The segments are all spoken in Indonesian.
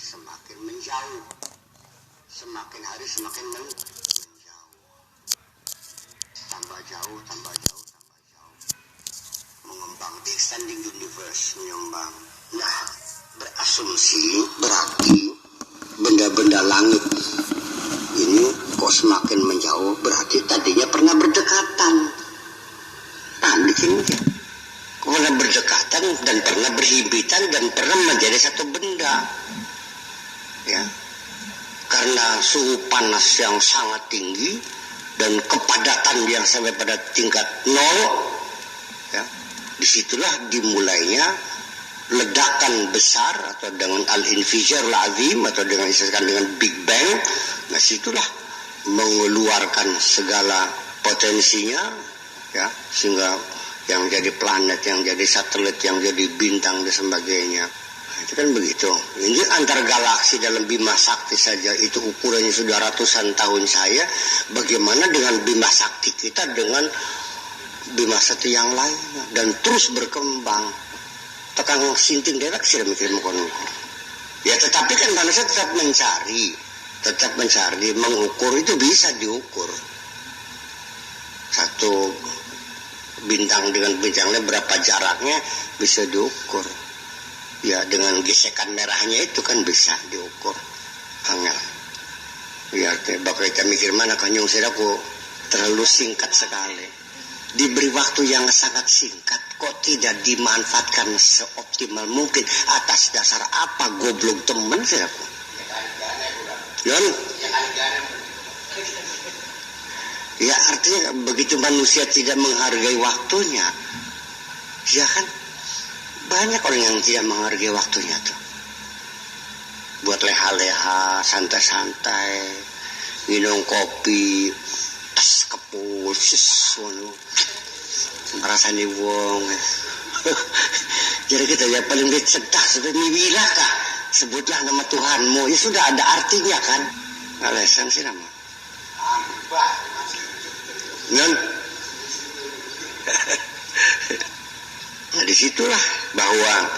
semakin menjauh, semakin hari semakin menjauh, tambah jauh, mengembang, the extending universe, mengembang. Nah, berasumsi berarti benda-benda langit ini kok semakin menjauh, berarti tadinya pernah berdekatan. Nah, bikin dia pernah berdekatan dan pernah berhimpitan dan pernah menjadi satu benda, ya, karena suhu panas yang sangat tinggi dan kepadatan yang sampai pada tingkat 0, ya, disitulah dimulainya ledakan besar atau dengan al-infijarul azim atau dengan disebutkan dengan Big Bang. Nah, situlah mengeluarkan segala potensinya, ya, sehingga yang jadi planet, yang jadi satelit, yang jadi bintang dan sebagainya. Nah, itu kan begitu. Ini antar galaksi dalam Bima Sakti saja itu ukurannya sudah ratusan tahun saya. Bagaimana dengan Bima Sakti kita dengan Bima Sakti yang lainnya, dan terus berkembang. Tekang sinting derak sih mikir mengkono-kono. Ya, tetapi kan manusia tetap mencari, mengukur itu bisa diukur. Satu bintang dengan bintangnya berapa jaraknya bisa diukur. Ya, dengan gesekan merahnya itu kan bisa diukur. Angel. Ya, bakal kita mikir mana kanyung siraku terlalu singkat sekali. Diberi waktu yang sangat singkat, kok tidak dimanfaatkan seoptimal mungkin. Atas dasar apa goblok temen siraku? Yon? Ya, artinya begitu manusia tidak menghargai waktunya, ya kan? Banyak orang yang tidak menghargai waktunya tuh. Buat leha-leha, santai-santai, minum kopi, tas kepul, rasanya wong. Jadi kita ya paling cerdas, sudah miwilah kah? Sebutlah nama Tuhanmu, ya sudah ada artinya kan? Alasan sih nama. Non. Nah, disitulah bahwa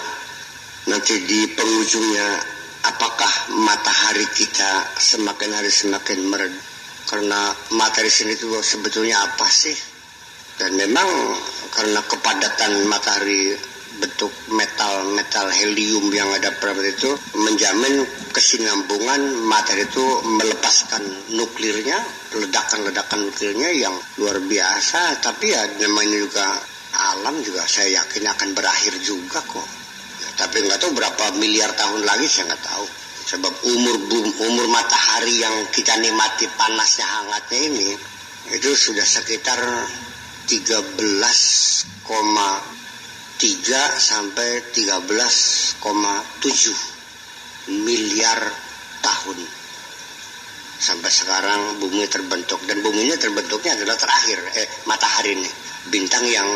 nanti di penghujungnya apakah matahari kita semakin hari semakin meredup, karena matahari sini itu sebetulnya apa sih? Dan memang karena kepadatan matahari bentuk metal helium yang ada pada itu menjamin kesinambungan matahari itu melepaskan nuklirnya, ledakan nuklirnya yang luar biasa. Tapi ya namanya juga alam juga saya yakin akan berakhir juga kok. Ya, tapi nggak tahu berapa miliar tahun lagi saya nggak tahu. Sebab umur matahari yang kita nikmati panasnya hangatnya ini itu sudah sekitar 13,3 sampai 13,7 miliar tahun. Sampai sekarang bumi terbentuk, dan bumi ini terbentuknya adalah terakhir, matahari ini bintang yang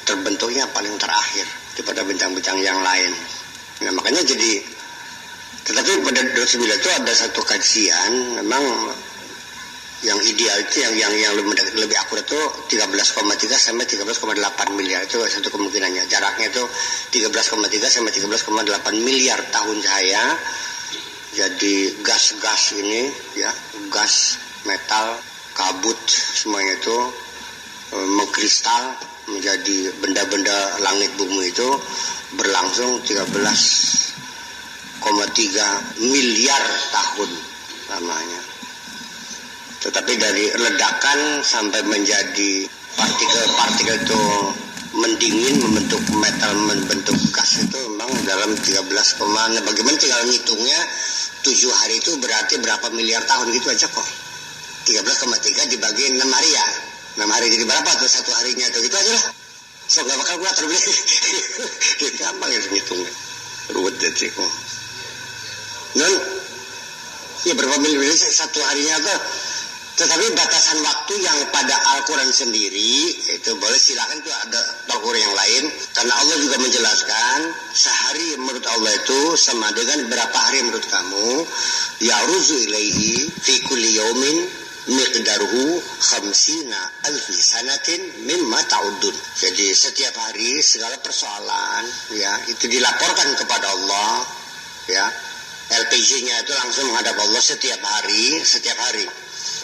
terbentuknya paling terakhir daripada bintang-bintang yang lain. Nah, makanya jadi, tetapi pada 29 itu ada satu kajian memang yang ideal itu yang lebih akurat itu 13,3 sampai 13,8 miliar itu satu kemungkinannya. Jaraknya itu 13,3 sampai 13,8 miliar tahun cahaya. Jadi gas-gas ini, ya, gas, metal, kabut semuanya itu mengkristal menjadi benda-benda langit bumi itu berlangsung 13,3 miliar tahun lamanya. Tetapi dari ledakan sampai menjadi partikel-partikel itu mendingin, membentuk metal, membentuk gas itu memang dalam 13, bagaimana tinggal ngitungnya 7 hari itu berarti berapa miliar tahun gitu aja kok. 13,3 dibagi 6 hari ya. 6 hari jadi berapa tuh satu harinya tuh, gitu aja lah. So gak bakal gua terbeli. Gampang ya ngitungnya. Ruwet deh sih kok. Non, ya berapa miliar satu harinya tuh. Tetapi batasan waktu yang pada Al-Quran sendiri itu boleh, silakan itu ada Al-Quran yang lain, karena Allah juga menjelaskan sehari menurut Allah itu sama dengan berapa hari menurut kamu. Ya'ruzu ilaihi fi kulli yaumin miqdaruhu khamsina alfi sanatin mimma ta'udun. Jadi setiap hari segala persoalan, ya, itu dilaporkan kepada Allah, ya, LPG-nya itu langsung menghadap Allah setiap hari.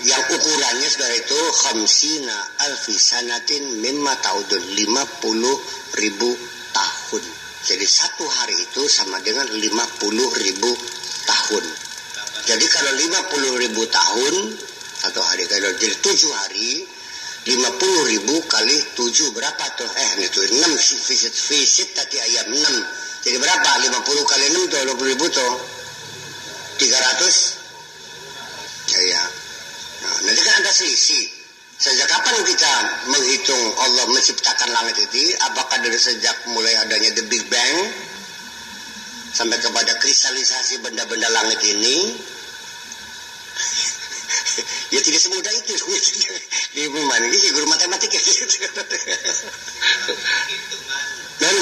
Yang ukurannya saudara itu khamsina alfi sanatin mimma ta'udun, 50.000 tahun. Jadi satu hari itu sama dengan 50.000 tahun. Jadi kalau 50.000 tahun satu hari, kalau jadi 7 hari 50.000 kali 7 berapa tuh? Itu 6 visit tadi ayam 6. Jadi berapa? 50 kali 6 tuh 20.000 tuh 300. Ya. Nah, nanti kan ada selisih. Sejak kapan kita menghitung Allah menciptakan langit itu? Apakah dari sejak mulai adanya the Big Bang sampai kepada kristalisasi benda-benda langit ini? Ya tidak semudah itu. Gimana? Ini guru matematika. Dan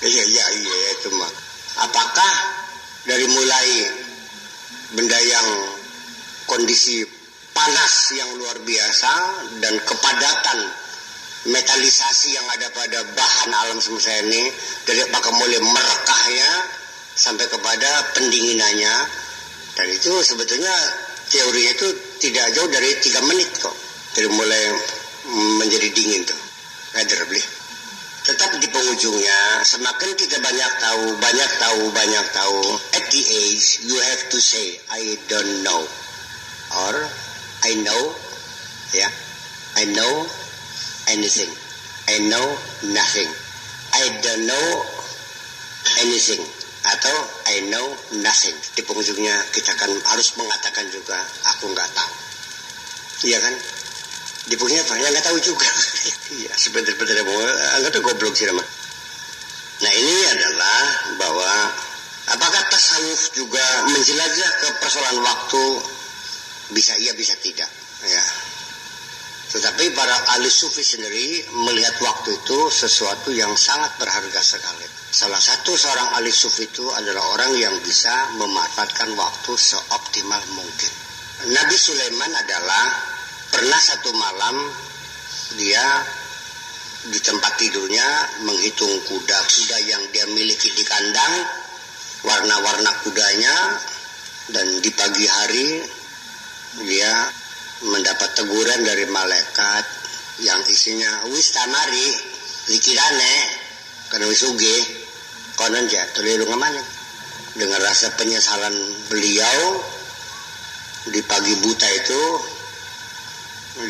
Iya itu mah. Apakah dari mulai benda yang kondisi panas yang luar biasa dan kepadatan metalisasi yang ada pada bahan alam semesta ini, dari apakah mulai merekahnya sampai kepada pendinginannya, dan itu sebetulnya teorinya itu tidak jauh dari 3 menit kok, dari mulai menjadi dingin tuh. Beli. Tetap di penghujungnya, semakin kita banyak tahu, at the age you have to say I don't know or I know, ya, I know anything, I know nothing, I don't know anything, atau I know nothing. Di penghujungnya kita akan harus mengatakan juga aku nggak tahu, iya kan? Di penghujungnya apa? Ya nggak tahu juga. Iya, sebentar mau anggap goblok sih nama. Nah ini adalah bahwa apakah tasawuf juga menjelajah ke persoalan waktu? Bisa iya, bisa tidak, ya. Tetapi para ahli sufi sendiri melihat waktu itu sesuatu yang sangat berharga sekali. Salah satu seorang ahli sufi itu adalah orang yang bisa memanfaatkan waktu seoptimal mungkin. Nabi Sulaiman adalah pernah satu malam dia di tempat tidurnya menghitung kuda-kuda yang dia miliki di kandang, warna-warna kudanya, dan di pagi hari dia mendapat teguran dari malaikat yang isinya wis tamari likirane kana wis uge konon ja teliru ngamane. Dengan rasa penyesalan beliau di pagi buta itu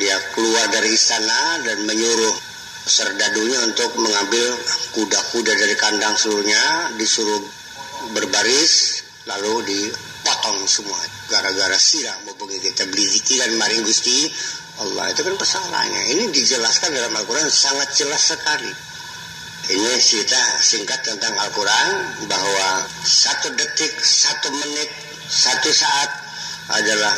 dia keluar dari istana dan menyuruh serdadunya untuk mengambil kuda-kuda dari kandang seluruhnya, disuruh berbaris lalu dipotong semua gara-gara sirah mau kita beli zikiran maring Gusti Allah. Itu kan masalahnya. Ini dijelaskan dalam Al-Quran sangat jelas sekali. Ini cerita singkat tentang Al-Quran bahwa 1 detik, 1 menit, 1 saat adalah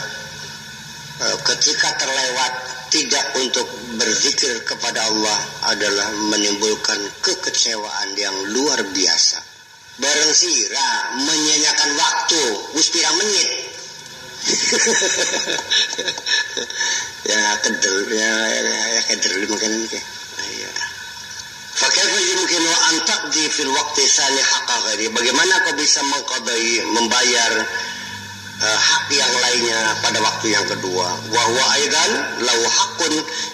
ketika terlewat tidak untuk berzikir kepada Allah adalah menimbulkan kekecewaan yang luar biasa. Bareng sira menyanyikan waktu wis pirang menit. Ya kedel mungkin ini. Iya. Fa kaifa yumkinu an taqdi fil waqti sani haqqa ghairi? Bagaimana kau bisa membayar hak yang lainnya pada waktu yang kedua? Wa huwa aidan lau haqqun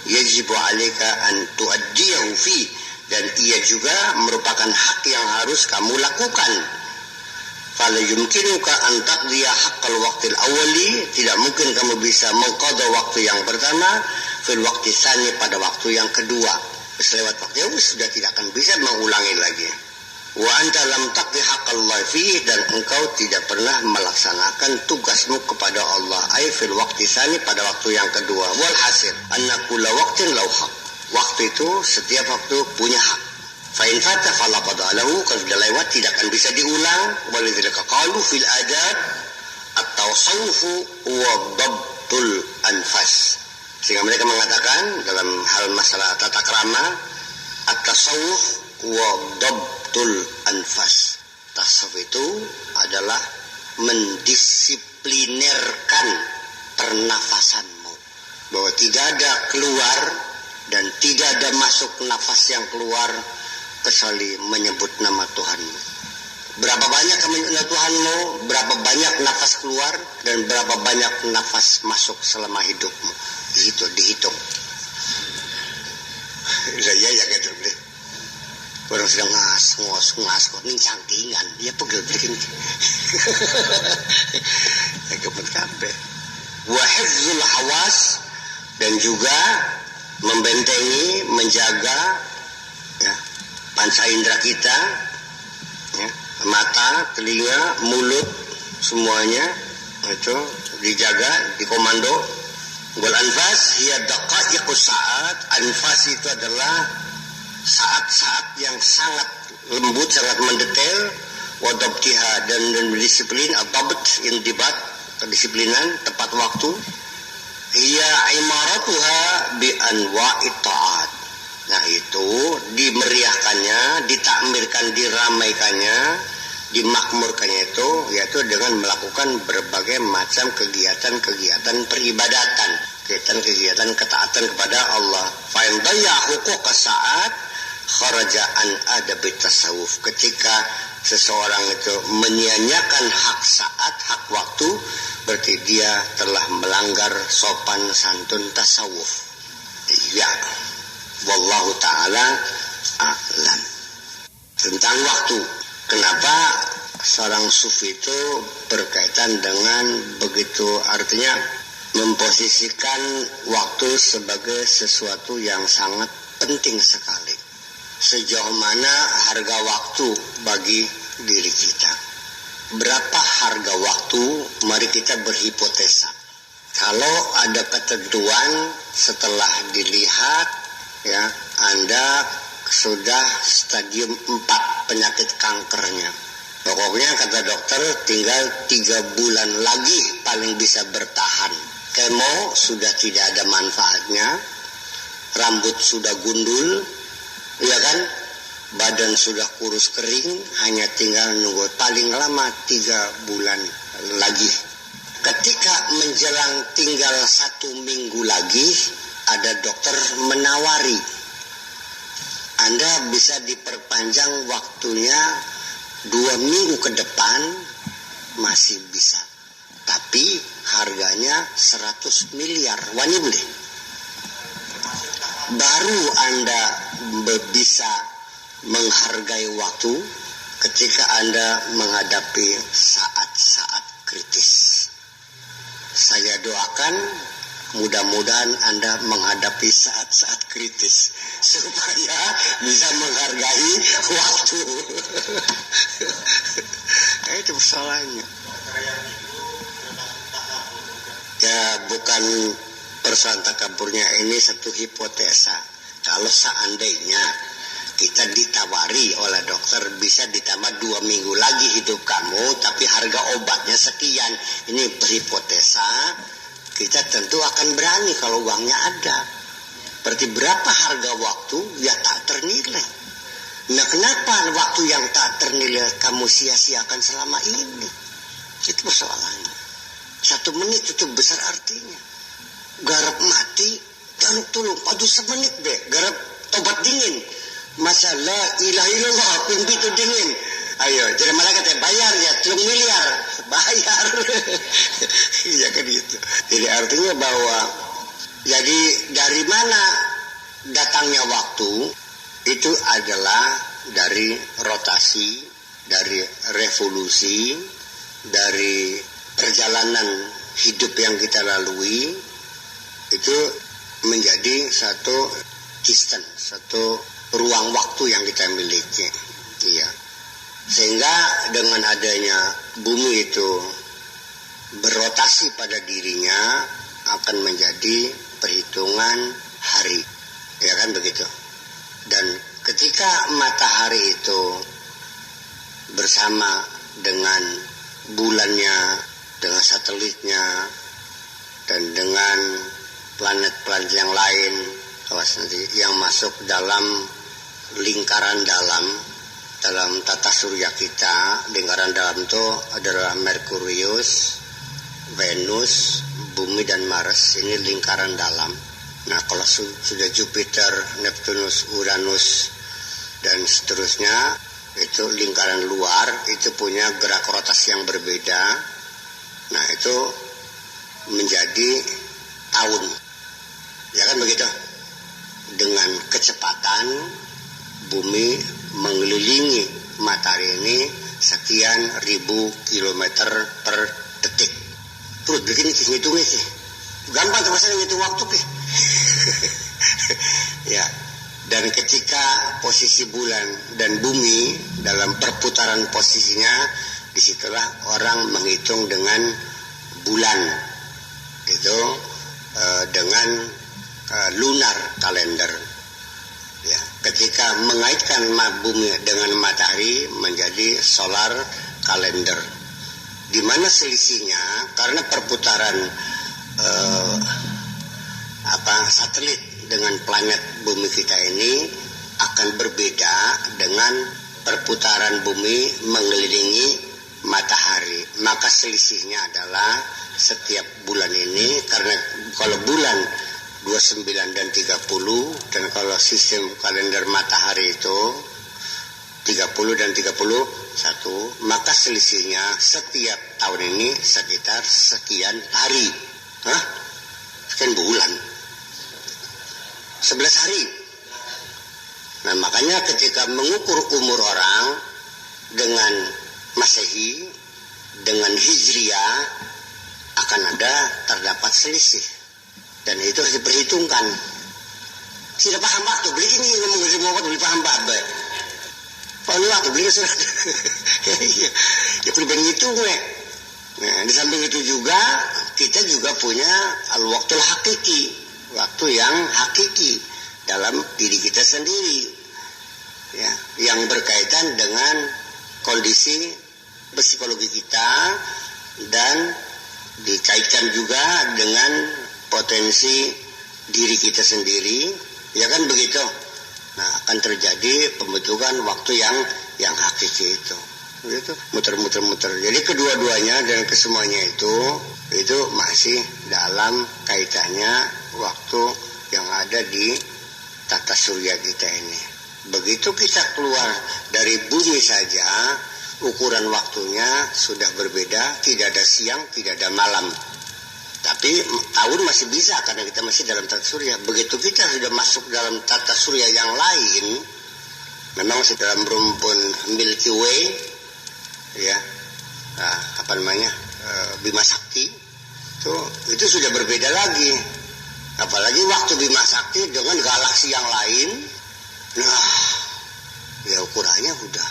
yajibu 'alaika an tu'addiyahu fi, dan ia juga merupakan hak yang harus kamu lakukan. Fala yumkinuka an taqdiya haqqal waqtil awwali, tidak mungkin kamu bisa mengqada waktu yang pertama fil waqti tsani pada waktu yang kedua. Selewat waktu sudah tidak akan bisa mengulangi lagi. Wa anta lam taqdi haqqallahi fi, dan engkau tidak pernah melaksanakan tugasmu kepada Allah ai fil waqti tsani pada waktu yang kedua. Wal hasil anna kulla waqtin lahu haqq, waktu itu setiap waktu punya hak. Fa in fata fala qadalahu, kalau sudah lewat tidak akan bisa diulang. Walidzalika qalu fil adab at-tasawwufu wa dabtul anfas, sehingga mereka mengatakan dalam hal masalah tata krama at-tasawwuf wa dabtul anfas. Tasawuf itu adalah mendisiplinerkan pernafasanmu, bahwa tidak ada keluar dan tidak ada masuk nafas yang keluar kecuali menyebut nama Tuhanmu. Berapa banyak kamu menyebut nama Tuhanmu, berapa banyak nafas keluar, dan berapa banyak nafas masuk selama hidupmu. Itu dihitung. Saya ya gitu deh. Orang sedang ngas ini cangkingan, ya pegel bikin. Ya kepet kabeh. Wa hifzul hawas, dan juga membentengi, menjaga ya panca indera kita, ya, mata, telinga, mulut, semuanya itu dijaga, dikomando. Wal anfas hiya daqaiqus saat. Anfas itu adalah saat-saat yang sangat lembut, sangat mendetail. Wa dabtiha, dan disiplin, adabt indibat, kedisiplinan, tepat waktu. Hiya imaratuha bi anwa'it ta'at. Nah itu dimeriahkannya, ditakmirkan, diramaikannya, dimakmurkannya itu yaitu dengan melakukan berbagai macam kegiatan-kegiatan peribadatan, kegiatan ketaatan kepada Allah. Fa in dayya huquq as-saat kharaja an adab tasawuf. Ketika seseorang itu menyia-nyiakan hak saat, hak waktu, berarti dia telah melanggar sopan santun tasawuf. Ya, wallahu ta'ala a'lam. Tentang waktu, kenapa seorang sufi itu berkaitan dengan begitu, artinya memposisikan waktu sebagai sesuatu yang sangat penting sekali. Sejauh mana harga waktu bagi diri kita? Berapa harga waktu? Mari kita berhipotesa. Kalau ada ketentuan setelah dilihat, ya, Anda sudah stadium 4 penyakit kankernya. Pokoknya kata dokter tinggal 3 bulan lagi paling bisa bertahan. Kemo sudah tidak ada manfaatnya, rambut sudah gundul, ya kan? Badan sudah kurus kering, hanya tinggal nunggu paling lama 3 bulan lagi. Ketika menjelang tinggal 1 minggu lagi, ada dokter menawari, Anda bisa diperpanjang waktunya 2 minggu ke depan, masih bisa. Tapi harganya 100 miliar, wani boleh. Baru Anda bisa menghargai waktu ketika Anda menghadapi saat-saat kritis. Saya doakan mudah-mudahan Anda menghadapi saat-saat kritis supaya bisa menghargai waktu. Itu persoalannya. Ya, bukan persoalan takaburnya, ini satu hipotesa. Kalau seandainya kita ditawari oleh dokter bisa ditambah 2 minggu lagi hidup kamu, tapi harga obatnya sekian, ini berhipotesa. Kita tentu akan berani kalau uangnya ada. Berarti berapa harga waktu? Ya tak ternilai. Nah, kenapa waktu yang tak ternilai kamu sia-siakan selama ini? Itu persoalannya. 1 menit itu besar artinya. Garap mati, jangan tulung, padu semenit deh. Garap tobat dingin. Masalah ilaha illallah, pimpi itu dingin. Ayo, jadi malaikat bayar ya 3 miliar. Bayar. Iya kan gitu. Jadi artinya bahwa, jadi dari mana datangnya waktu? Itu adalah dari rotasi, dari revolusi, dari perjalanan hidup yang kita lalui. Itu menjadi satu distance, satu ruang waktu yang kita miliki. Iya. Sehingga dengan adanya bumi itu berotasi pada dirinya akan menjadi perhitungan hari. Ya kan begitu. Dan ketika matahari itu bersama dengan bulannya, dengan satelitnya, dan dengan planet-planet yang lain, awas nanti, yang masuk dalam lingkaran dalam tata surya kita. Lingkaran dalam itu adalah Merkurius, Venus, Bumi dan Mars. Ini lingkaran dalam. Nah, kalau sudah Jupiter, Neptunus, Uranus dan seterusnya, itu lingkaran luar itu punya gerak rotasi yang berbeda. Nah itu menjadi tahun, ya kan begitu. Dengan kecepatan bumi mengelilingi matahari ini sekian ribu kilometer per detik. Terus bikin hitungnya sih, gampang tuh masalah ngitung waktu sih. Ya, dan ketika posisi bulan dan bumi dalam perputaran posisinya, disitulah orang menghitung dengan bulan, itu dengan lunar kalender. Ya, ketika mengaitkan bumi dengan matahari menjadi solar kalender. Di mana selisihnya? Karena perputaran satelit dengan planet bumi kita ini akan berbeda dengan perputaran bumi mengelilingi matahari. Maka selisihnya adalah setiap bulan ini, karena kalau bulan 29 dan 30, dan kalau sistem kalender matahari itu 30 dan 31, maka selisihnya setiap tahun ini sekitar sekian hari. Sekian bulan, 11 hari. Nah makanya ketika mengukur umur orang dengan Masehi, dengan Hijriah, akan terdapat selisih. Dan itu harus diperhitungkan. Sudah paham waktu beli ini ngomong semua waktu beli paham baik. Pak ini waktu beli sudah. Ya pribadi itu gue. Nah di samping itu juga kita juga punya al-waktul hakiki, waktu yang hakiki dalam diri kita sendiri. Ya, yang berkaitan dengan kondisi psikologi kita dan dikaitkan juga dengan potensi diri kita sendiri, ya kan begitu. Nah akan terjadi pembentukan waktu yang hakiki itu, gitu, muter. Jadi kedua-duanya dan kesemuanya itu masih dalam kaitannya waktu yang ada di tata surya kita ini. Begitu kita keluar dari bumi saja, ukuran waktunya sudah berbeda, tidak ada siang, tidak ada malam. Tapi tahun masih bisa karena kita masih dalam tata surya. Begitu kita sudah masuk dalam tata surya yang lain, memang masih dalam rumpun Milky Way, ya, Bima Sakti, itu sudah berbeda lagi. Apalagi waktu Bima Sakti dengan galaksi yang lain, nah, ya ukurannya udah,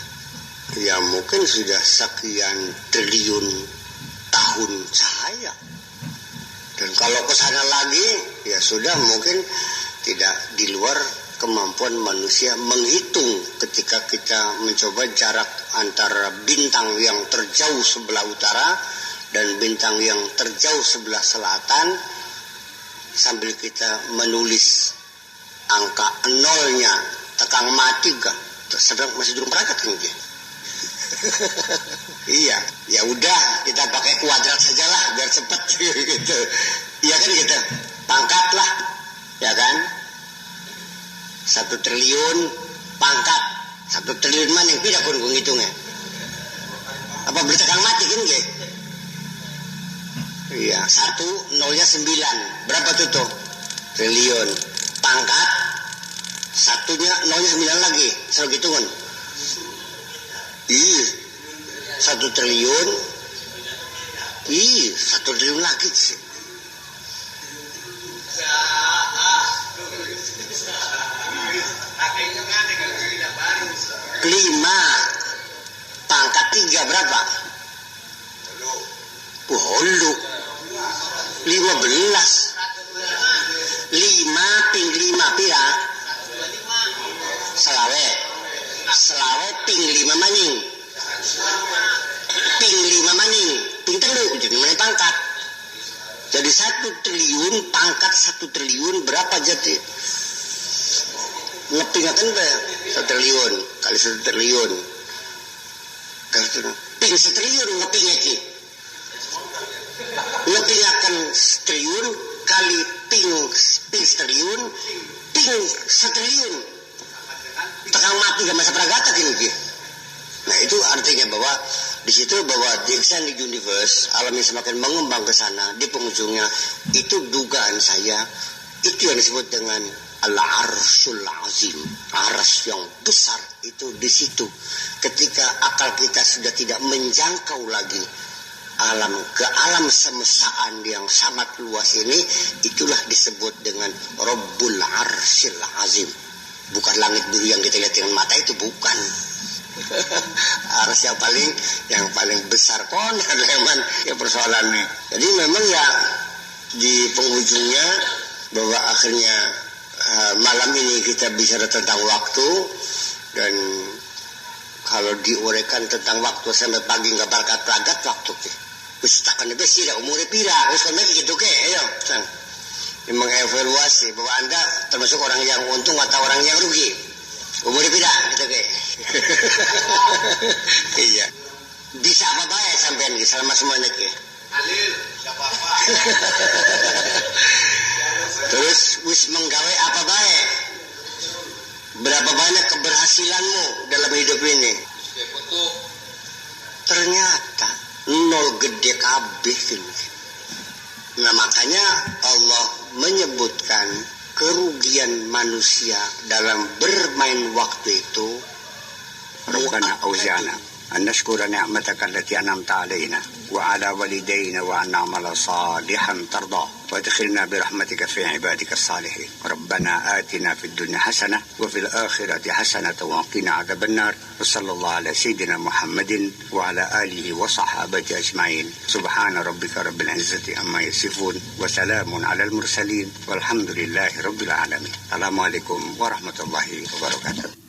ya mungkin sudah sekian triliun tahun cahaya. Dan kalau ke sana lagi, ya sudah mungkin tidak di luar kemampuan manusia menghitung ketika kita mencoba jarak antara bintang yang terjauh sebelah utara dan bintang yang terjauh sebelah selatan, sambil kita menulis angka nolnya, tekang mati gak? Sedang masih belum berangkat kan dia? Iya, ya udah kita pakai kuadrat sajalah biar cepat gitu. Iya kan gitu. Pangkat lah, ya kan? 1 triliun pangkat 1 triliun mana yang tidak kun ngitungnya? Apa bertekang mati kan gitu? Iya, 1 nolnya 9. Berapa tuh? Triliun. Pangkat 1-nya nolnya 9 lagi. Selalu gitu kan? Iya, 1 triliun. Iya, 1 triliun lagi sih. Lima pangkat 3 berapa? 15. 5 ping 5 pira? Selawe ping 5 maning. Ping 5 maning. Ping telu jadi mana pangkat? Jadi 1 triliun pangkat 1 triliun berapa jadi? Ngepingakan be 1 triliun kali 1 triliun. Ping 1 triliun ngepingnya ki. Ngepingakan 1 triliun kali ping 1 triliun, ping 1 triliun. kang mati gak masa pragata gini. Nah itu artinya bahwa di situ bahwa di extended universe alam yang semakin mengembang ke sana, di penghujungnya itu dugaan saya itu yang disebut dengan al-arsyul azim, aras yang besar itu di situ. Ketika akal kita sudah tidak menjangkau lagi ke alam semestaan yang sangat luas ini, itulah disebut dengan Rabbul Arsyil Azim. Bukan langit biru yang kita lihat dengan mata itu, bukan. Aras yang paling besar ya persoalannya. Jadi memang ya di penghujungnya bahwa akhirnya malam ini kita bicara tentang waktu, dan kalau diuraikan tentang waktu sampai pagi nggak berkat pelagat waktu ke. Wis takkan besi dah umur pira, wis kan gitu ke, ayo. Mengevaluasi bahwa Anda termasuk orang yang untung atau orang yang rugi. Umur pira gitu ke. Iya. Bisa apa baik sampean ki selama semuanya ke. Alil, siapa apa. Terus wis menggawe apa baik? Berapa banyak keberhasilanmu dalam hidup ini? Ternyata nol gede kabeh ini. Nah makanya Allah menyebutkan kerugian manusia dalam bermain waktu itu. Rabbana auzana an nashkura ni'mataka allati an'amta 'alaina wa 'ala walidayna wa an na'mala salihan tardah wa adkhilna bi rahmatika fi 'ibadika as-salihin. Rabbana atina fid dunya hasanah wa fil akhirati hasanah wa qina 'adzabannar. Wassallallahu ala sayyidina Muhammadin wa ala alihi wa sahbihi ajma'in. Subhana rabbika rabbil izzati amma yasifun wa salamun 'alal mursalin walhamdulillahi rabbil alamin. Assalamualaikum warahmatullahi wabarakatuh.